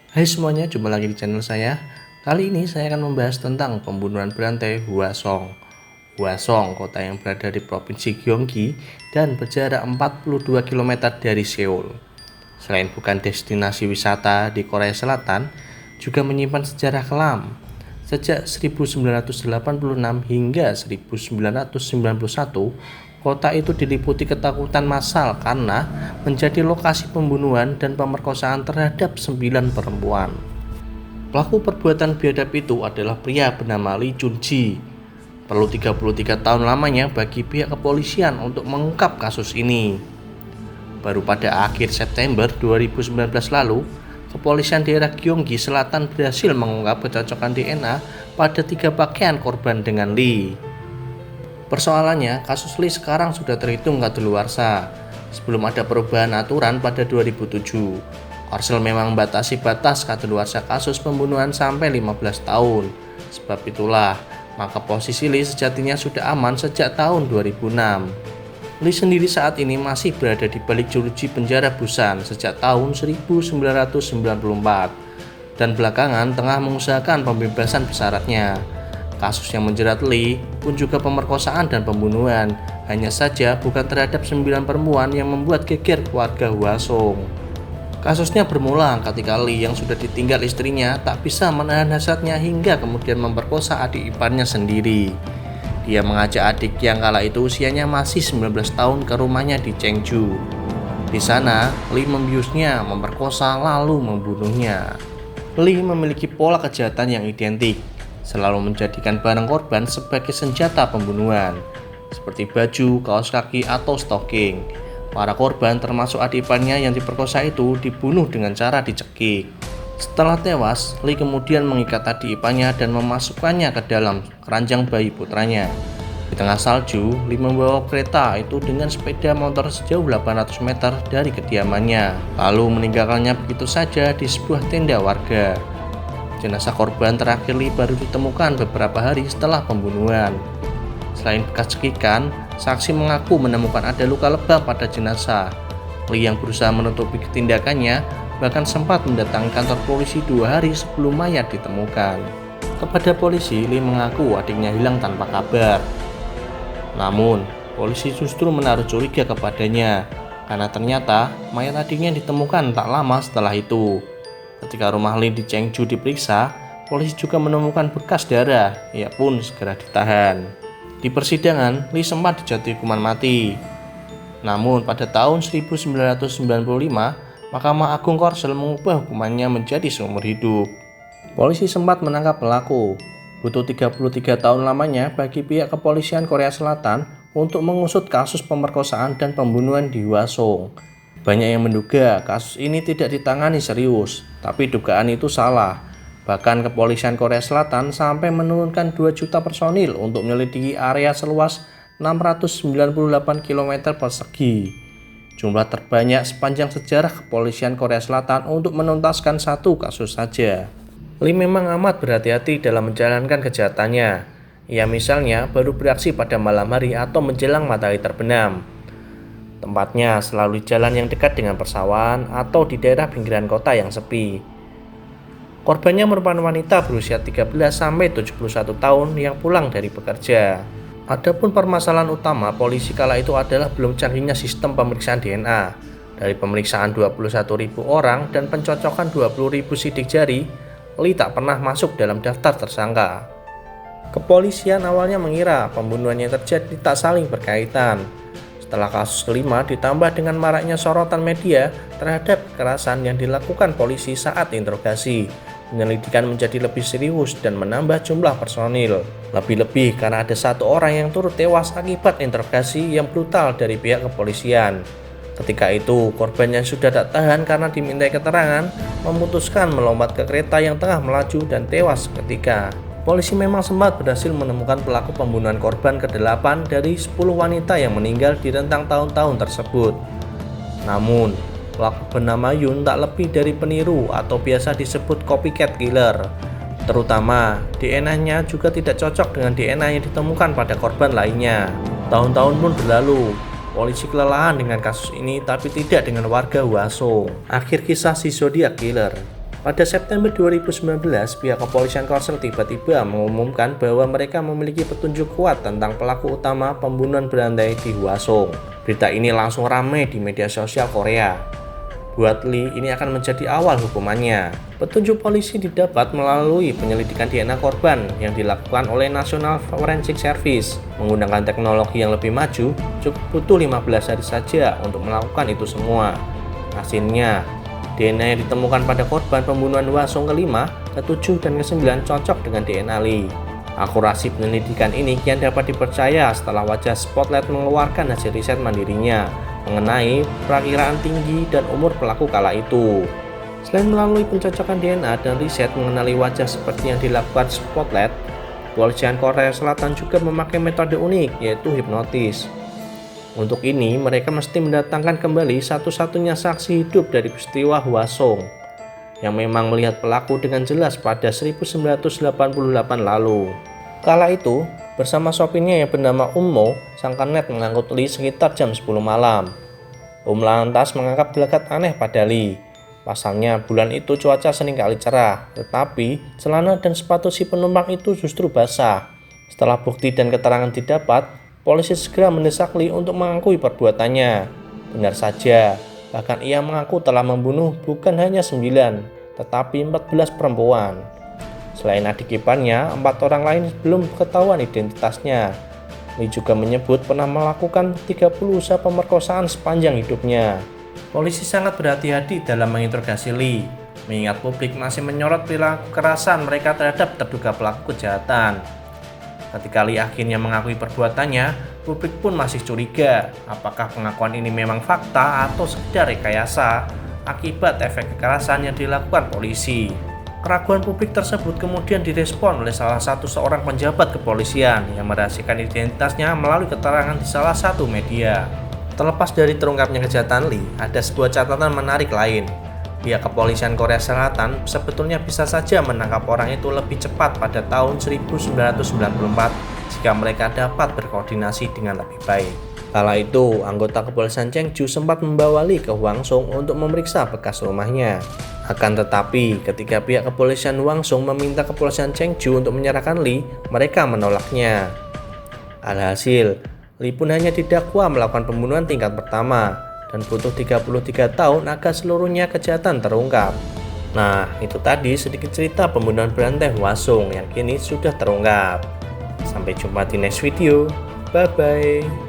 Hai semuanya, jumpa lagi di channel saya. Kali ini saya akan membahas tentang pembunuhan berantai Hwasong. Hwasong, kota yang berada di Provinsi Gyeonggi dan berjarak 42 km dari Seoul. Selain bukan destinasi wisata di Korea Selatan, juga menyimpan sejarah kelam. Sejak 1986 hingga 1991, kota itu diliputi ketakutan massal karena menjadi lokasi pembunuhan dan pemerkosaan terhadap 9 perempuan. Pelaku perbuatan biadab itu adalah pria bernama Lee Chun-ji. Perlu 33 tahun lamanya bagi pihak kepolisian untuk mengungkap kasus ini. Baru pada akhir September 2019 lalu, kepolisian daerah Gyeonggi Selatan berhasil mengungkap kecocokan DNA pada 3 pakaian korban dengan Lee. Persoalannya, kasus Lee sekarang sudah terhitung kadaluarsa sebelum ada perubahan aturan pada 2007. Korsel memang membatasi batas kadaluarsa kasus pembunuhan sampai 15 tahun. Sebab itulah, maka posisi Lee sejatinya sudah aman sejak tahun 2006. Lee sendiri saat ini masih berada di balik jeruji penjara Busan sejak tahun 1994 dan belakangan tengah mengusahakan pembebasan bersyaratnya. Kasus yang menjerat Lee pun juga pemerkosaan dan pembunuhan, hanya saja bukan terhadap 9 perempuan yang membuat geger warga Hwasong. Kasusnya bermula ketika Lee yang sudah ditinggal istrinya tak bisa menahan hasratnya hingga kemudian memperkosa adik iparnya sendiri. Dia mengajak adik yang kala itu usianya masih 19 tahun ke rumahnya di Cheongju. Di sana, Lee membiusnya, memperkosa lalu membunuhnya. Lee memiliki pola kejahatan yang identik, selalu menjadikan barang korban sebagai senjata pembunuhan, seperti baju, kaos kaki, atau stocking. Para korban termasuk adik iparnya yang diperkosa itu dibunuh dengan cara dicekik. Setelah tewas, Lee kemudian mengikat adik iparnya dan memasukkannya ke dalam keranjang bayi putranya. Di tengah salju, Lee membawa kereta itu dengan sepeda motor sejauh 800 meter dari kediamannya, lalu meninggalkannya begitu saja di sebuah tenda warga. Jenazah korban terakhir Lee baru ditemukan beberapa hari setelah pembunuhan. Selain bekas cekikan, saksi mengaku menemukan ada luka lebam pada jenazah. Lee yang berusaha menutupi tindakannya bahkan sempat mendatangi kantor polisi 2 hari sebelum mayat ditemukan. Kepada polisi, Lee mengaku adiknya hilang tanpa kabar. Namun, polisi justru menaruh curiga kepadanya karena ternyata mayat adiknya ditemukan tak lama setelah itu. Ketika rumah Lee di Cheongju diperiksa, polisi juga menemukan bekas darah. Ia pun segera ditahan. Di persidangan, Lee sempat dijatuhi hukuman mati. Namun pada tahun 1995, Mahkamah Agung Korsel mengubah hukumannya menjadi seumur hidup. Polisi sempat menangkap pelaku. Butuh 33 tahun lamanya bagi pihak kepolisian Korea Selatan untuk mengusut kasus pemerkosaan dan pembunuhan di Hwasong. Banyak yang menduga kasus ini tidak ditangani serius, tapi dugaan itu salah. Bahkan kepolisian Korea Selatan sampai menurunkan 2 juta personil untuk menyelidiki area seluas 698 km persegi. Jumlah terbanyak sepanjang sejarah kepolisian Korea Selatan untuk menuntaskan satu kasus saja. Lee memang amat berhati-hati dalam menjalankan kejahatannya. Ia misalnya baru beraksi pada malam hari atau menjelang matahari terbenam. Tempatnya selalu di jalan yang dekat dengan persawahan atau di daerah pinggiran kota yang sepi. Korbannya merupakan wanita berusia 13-71 tahun yang pulang dari bekerja. Adapun permasalahan utama polisi kala itu adalah belum canggihnya sistem pemeriksaan DNA. Dari pemeriksaan 21.000 orang dan pencocokan 20.000 sidik jari, Lee tak pernah masuk dalam daftar tersangka. Kepolisian awalnya mengira pembunuhan yang terjadi tak saling berkaitan. Setelah kasus kelima ditambah dengan maraknya sorotan media terhadap kekerasan yang dilakukan polisi saat interogasi, penyelidikan menjadi lebih serius dan menambah jumlah personil. Lebih-lebih karena ada 1 orang yang turut tewas akibat interogasi yang brutal dari pihak kepolisian. Ketika itu, korban yang sudah tak tahan karena dimintai keterangan, memutuskan melompat ke kereta yang tengah melaju dan tewas seketika. Polisi memang sempat berhasil menemukan pelaku pembunuhan korban ke-8 dari 10 wanita yang meninggal di rentang tahun-tahun tersebut. Namun, pelaku bernama Yun tak lebih dari peniru atau biasa disebut copycat killer. Terutama, DNA-nya juga tidak cocok dengan DNA yang ditemukan pada korban lainnya. Tahun-tahun pun berlalu, polisi kelelahan dengan kasus ini tapi tidak dengan warga Hwasong. Akhir kisah si Zodiac Killer. Pada September 2019, pihak kepolisian Korsel tiba-tiba mengumumkan bahwa mereka memiliki petunjuk kuat tentang pelaku utama pembunuhan berantai di Hwasong. Berita ini langsung ramai di media sosial Korea. Buat Lee, ini akan menjadi awal hukumannya. Petunjuk polisi didapat melalui penyelidikan DNA korban yang dilakukan oleh National Forensic Service. Menggunakan teknologi yang lebih maju, cukup butuh 15 hari saja untuk melakukan itu semua. Hasilnya, DNA yang ditemukan pada korban pembunuhan Hwasong ke-5, ke-7, dan ke-9 cocok dengan DNA Lee. Akurasi penyelidikan ini kian dapat dipercaya setelah wajah Spotlight mengeluarkan hasil riset mandirinya mengenai perakiraan tinggi dan umur pelaku kala itu. Selain melalui pencocokan DNA dan riset mengenali wajah seperti yang dilakukan Spotlight, kepolisian Korea Selatan juga memakai metode unik, yaitu hipnotis. Untuk ini, mereka mesti mendatangkan kembali satu-satunya saksi hidup dari peristiwa Hwasong yang memang melihat pelaku dengan jelas pada 1988 lalu. Kala itu, bersama sopirnya yang bernama Mo, sang kernet mengangkut Lee sekitar jam 10 malam. Lantas menganggap gelagat aneh pada Lee. Pasalnya, bulan itu cuaca seringkali cerah, tetapi celana dan sepatu si penumpang itu justru basah. Setelah bukti dan keterangan didapat, polisi segera mendesak Lee untuk mengakui perbuatannya. Benar saja, bahkan ia mengaku telah membunuh bukan hanya 9, tetapi 14 perempuan. Selain adik iparnya, 4 orang lain belum ketahuan identitasnya. Lee juga menyebut pernah melakukan 30 usaha pemerkosaan sepanjang hidupnya. Polisi sangat berhati-hati dalam menginterogasi Lee, mengingat publik masih menyorot perilaku kekerasan mereka terhadap terduga pelaku kejahatan. Ketika Lee akhirnya mengakui perbuatannya, publik pun masih curiga apakah pengakuan ini memang fakta atau sekedar rekayasa akibat efek kekerasan yang dilakukan polisi. Keraguan publik tersebut kemudian direspon oleh salah satu seorang penjabat kepolisian yang merahasiakan identitasnya melalui keterangan di salah satu media. Terlepas dari terungkapnya kejahatan Lee, ada sebuah catatan menarik lain. Pihak kepolisian Korea Selatan sebetulnya bisa saja menangkap orang itu lebih cepat pada tahun 1994 jika mereka dapat berkoordinasi dengan lebih baik. Kala itu, anggota kepolisian Cheongju sempat membawa Lee ke Hwasong untuk memeriksa bekas rumahnya. Akan tetapi, ketika pihak kepolisian Hwasong meminta kepolisian Cheongju untuk menyerahkan Lee, mereka menolaknya. Alhasil, Lee pun hanya didakwa melakukan pembunuhan tingkat pertama dan butuh 33 tahun agar seluruhnya kejahatan terungkap. Nah, itu tadi sedikit cerita pembunuhan berantai Hwasong yang kini sudah terungkap. Sampai jumpa di next video. Bye-bye.